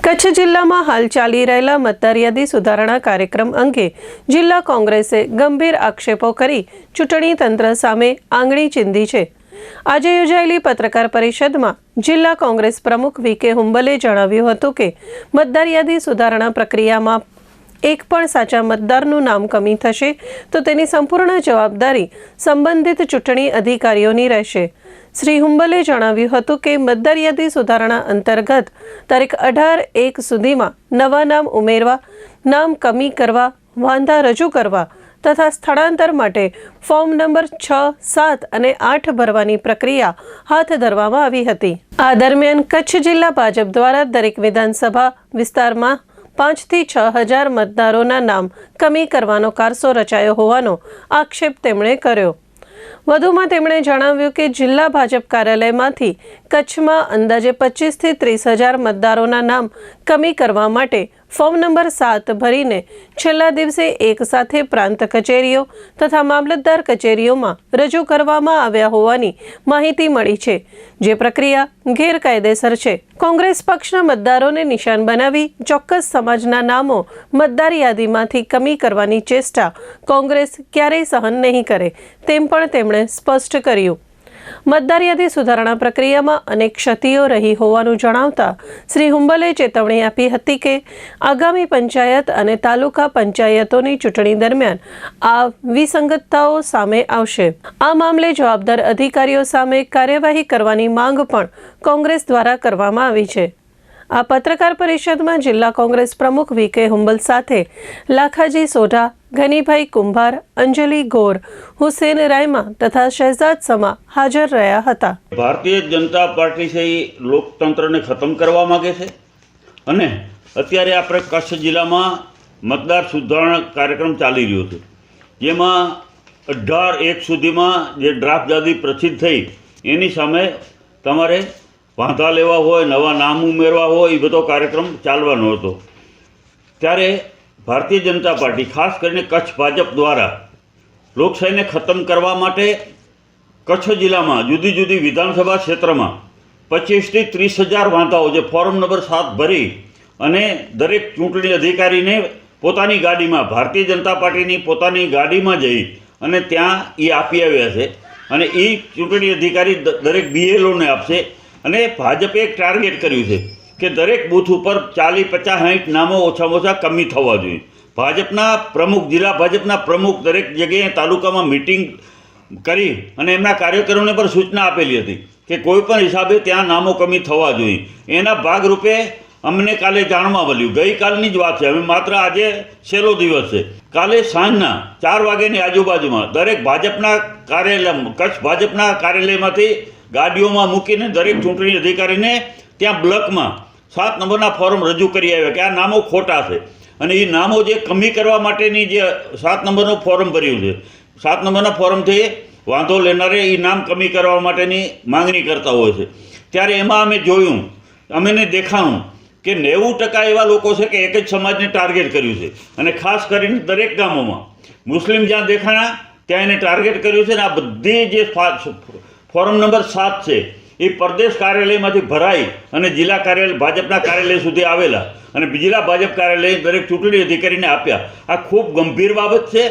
કચ્છ જિલ્લામાં હાલ ચાલી રહેલા મતદાર યાદી સુધારણા કાર્યક્રમ અંગે જિલ્લા કોંગ્રેસે ગંભીર આક્ષેપો કરી ચૂંટણી તંત્ર સામે આંગળી ચીંધી છે। આજે યોજાયેલી પત્રકાર પરિષદમાં જિલ્લા કોંગ્રેસ પ્રમુખ વી.કે. હુંબલે જણાવ્યું હતું કે મતદાર યાદી સુધારણા પ્રક્રિયામાં એક પણ સાચા મતદારનું નામ કમી થશે તો તેની સંપૂર્ણ જવાબદારી સંબંધિત ચૂંટણી અધિકારીઓની રહેશે। શ્રી હુંબલે જણાવ્યું હતું કે મતદાર યાદી સુધારણા અંતર્ગત તારીખ 18/1 સુધીમાં નવા નામ ઉમેરવા, નામ કમી કરવા, વાંધા રજૂ કરવા તથા સ્થળાંતર માટે ફોર્મ નંબર 6, 7 અને 8 ભરવાની પ્રક્રિયા હાથ ધરવામાં આવી હતી। આ દરમિયાન કચ્છ જિલ્લા ભાજપ દ્વારા દરેક વિધાનસભા વિસ્તારમાં 5 થી 6 હજાર મતદારોના નામ કમી કરવાનો કારસો રચાયો હોવાનો આક્ષેપ તેમણે કર્યો। વધુમાં તેમણે જણાવ્યું કે જિલ્લા ભાજપ કાર્યાલયમાંથી કચ્છમાં અંદાજે 25 થી 30 હજાર મતદારોના નામ કમી કરવા માટે ફોર્મ નંબર 7 ભરીને છેલ્લા દિવસે એક સાથે પ્રાંત કચેરીઓ તથા મામલતદાર કચેરીઓમાં રજૂ કરવામાં આવ્યા હોવાની માહિતી મળી છે, જે પ્રક્રિયા ગેરકાયદેસર છે। કોંગ્રેસ પક્ષના મતદારોને નિશાન બનાવી ચોક્કસ સમાજના નામો મતદાર યાદીમાંથી કમી કરવાની ચેષ્ટા કોંગ્રેસ ક્યારેય સહન નહીં કરે તેમ પણ તેમણે સ્પષ્ટ કર્યું। મતદાર યાદી સુધારણા પ્રક્રિયામાં અનેક ક્ષતિઓ રહી હોવાનું જણાવતા શ્રી હુંબલે ચેતવણી આપી હતી કે આગામી પંચાયત અને તાલુકા પંચાયતોની ચૂંટણી દરમિયાન આ વિસંગતતાઓ સામે આવશે। આ મામલે જવાબદાર અધિકારીઓ સામે કાર્યવાહી કરવાની માંગ પણ કોંગ્રેસ દ્વારા કરવામાં આવી છે। આ પત્રકાર પરિષદમાં જિલ્લા કોંગ્રેસ પ્રમુખ વી.કે. હુંબલ સાથે લાખાજી સોઢા, ઘનીભાઈ કુંભાર, અંજલિ ગોર, હુસેન રાયમા તથા શહેજાદ સમા હાજર રહ્યા હતા। ભારતીય જનતા પાર્ટી છે એ લોકતંત્રને ખતમ કરવા માગે છે અને અત્યારે આપણે કચ્છ જિલ્લામાં મતદાર સુધારણા કાર્યક્રમ ચાલી રહ્યો છે, જેમાં 18/1 સુધીમાં જે ડ્રાફ્ટ યાદી પ્રસિદ્ધ થઈ એની સામે તમારે વાંધા લેવા હોય, નવા નામ ઉમેરવા હોય, એ બધો કાર્યક્રમ ચાલવાનો હતો। ત્યારે ભારતીય જનતા પાર્ટી ખાસ કરીને કચ્છ ભાજપ દ્વારા લોકશાહીને ખતમ કરવા માટે કચ્છ જિલ્લામાં જુદી જુદી વિધાનસભા ક્ષેત્રમાં 25 થી 30 હજાર વાંધાઓ જે ફોર્મ નંબર 7 ભરી અને દરેક ચૂંટણી અધિકારીને પોતાની ગાડીમાં, ભારતીય જનતા પાર્ટીની પોતાની ગાડીમાં જઈ અને ત્યાં એ આપી આવ્યા છે અને એ ચૂંટણી અધિકારી દરેક BLOને આપશે। અને ભાજપે એક ટાર્ગેટ કર્યું છે કે દરેક બૂથ ઉપર 40, 50, 60 નામો ઓછામાં ઓછા કમી થવા જોઈએ। ભાજપના પ્રમુખ, જિલ્લા ભાજપના પ્રમુખ દરેક જગ્યાએ તાલુકામાં મિટિંગ કરી અને એમના કાર્યકરોને પણ સૂચના આપેલી હતી કે કોઈ પણ હિસાબે ત્યાં નામો કમી થવા જોઈએ। એના ભાગરૂપે અમને કાલે જાણવા મળ્યું, ગઈકાલની જ વાત છે, હવે માત્ર આજે છેલ્લો દિવસ છે, કાલે સાંજના 4 વાગ્યાની આજુબાજુમાં દરેક ભાજપના કાર્યાલય, કચ્છ ભાજપના કાર્યાલયમાંથી ગાડીઓમાં મૂકીને દરેક ચૂંટણી અધિકારીને ત્યાં બ્લોકમાં 7 નંબરના ફોર્મ રજૂ કરી આવ્યા કે આ નામો ખોટા છે અને એ નામો જે કમી કરવા માટેની જે 7 નંબરનું ફોર્મ ભર્યું છે, 7 નંબરના ફોર્મથી વાંધો લેનારે એ નામ કમી કરવા માટેની માંગણી કરતા હોય છે। ત્યારે એમાં અમે જોયું, અમને દેખાણું કે 90% એવા લોકો છે કે એક જ સમાજને ટાર્ગેટ કર્યું છે અને ખાસ કરીને દરેક ગામોમાં મુસ્લિમ જ્યાં દેખાણા ત્યાં એને ટાર્ગેટ કર્યું છે અને આ બધી જે ફોર્મ નંબર 7 છે એ પ્રદેશ કાર્યાલયમાંથી ભરાઈ અને જિલ્લા કાર્યાલય, ભાજપના કાર્યાલય સુધી આવેલા અને જિલ્લા ભાજપ કાર્યાલય દરેક ચૂંટણી અધિકારીને આપ્યા। આ ખૂબ ગંભીર બાબત છે,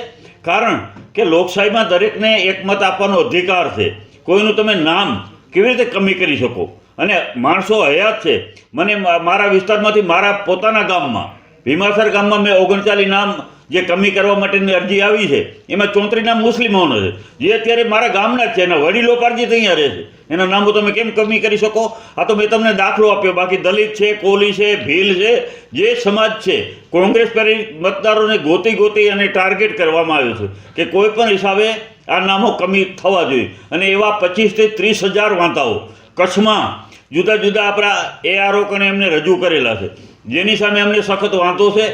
કારણ કે લોકશાહીમાં દરેકને એકમત આપવાનો અધિકાર છે। કોઈનું તમે નામ કેવી રીતે કમી કરી શકો? અને માણસો હયાત છે। મને મારા વિસ્તારમાંથી મારા પોતાના ગામમાં, ભીમાસર ગામમાં મેં 39 નામ જે કમી કરવા માટેની અરજી આવી છે, એમાં 34 નામ મુસ્લિમોનો છે, જે અત્યારે મારા ગામના જ છે, એના વડીલો પારજી અહીંયા રહે છે, એના નામો તમે કેમ કમી કરી શકો? આ તો મેં તમને દાખલો આપ્યો, બાકી દલિત છે, કોલી છે, ભીલ છે, જે સમાજ છે, કોંગ્રેસ કરી મતદારોને ગોતી અને ટાર્ગેટ કરવામાં આવ્યો છે કે કોઈ પણ હિસાબે આ નામો કમી થવા જોઈએ અને એવા 25 થી 30 હજાર વાંધાઓ કચ્છમાં જુદા જુદા આપણા ARO કને એમને રજૂ કરેલા છે, જેની સામે અમને સખત વાંધો છે।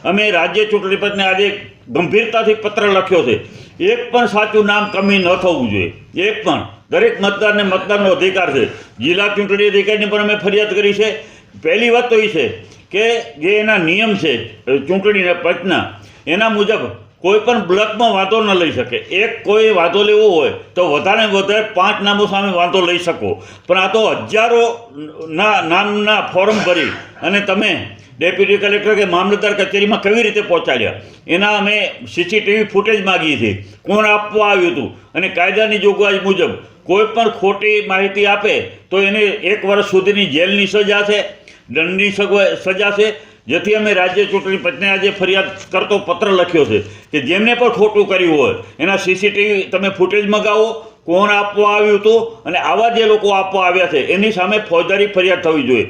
અમે રાજ્ય ચૂંટણી પંચને આજે ગંભીરતાથી પત્ર લખ્યો છે, એક પણ સાચું નામ કમી ન થવું જોઈએ, એક પણ। દરેક મતદારને મતદાનનો અધિકાર છે। જિલ્લા ચૂંટણી અધિકારીને પણ અમે ફરિયાદ કરી છે। પહેલી વાત તો એ છે કે જે એના નિયમ છે ચૂંટણીના પંચના, એના મુજબ કોઈ પણ બ્લોકમાં વાંધો ન લઈ શકે. એક કોઈ વાંધો લેવો હોય તો વધારે વધારે 5 નામો સામે વાંધો લઈ શકો, પણ આ તો હજારો નામના ફોર્મ ભરી અને તમે ડેપ્યુટી કલેક્ટર કે મામલતદાર કચેરીમાં કેવી રીતે પહોંચાડ્યા એના અમે સીસીટીવી ફૂટેજ માગીએ છીએ. કોણ આપવા આવ્યું હતું અને કાયદાની જોગવાઈ મુજબ કોઈ પણ ખોટી માહિતી આપે તો એને 1 વર્ષ સુધીની જેલની સજા છે, દંડની સજા છે. જેથી અમે રાજ્ય ચૂંટણી પંચને આજે ફરિયાદ કરતો પત્ર લખ્યો છે કે જેમને પણ ખોટું કર્યું હોય એના સીસીટીવી તમે ફૂટેજ મગાવો, કોણ આપવા આવ્યું હતું અને આવા જે લોકો આપવા આવ્યા છે એની સામે ફોજદારી ફરિયાદ થવી જોઈએ.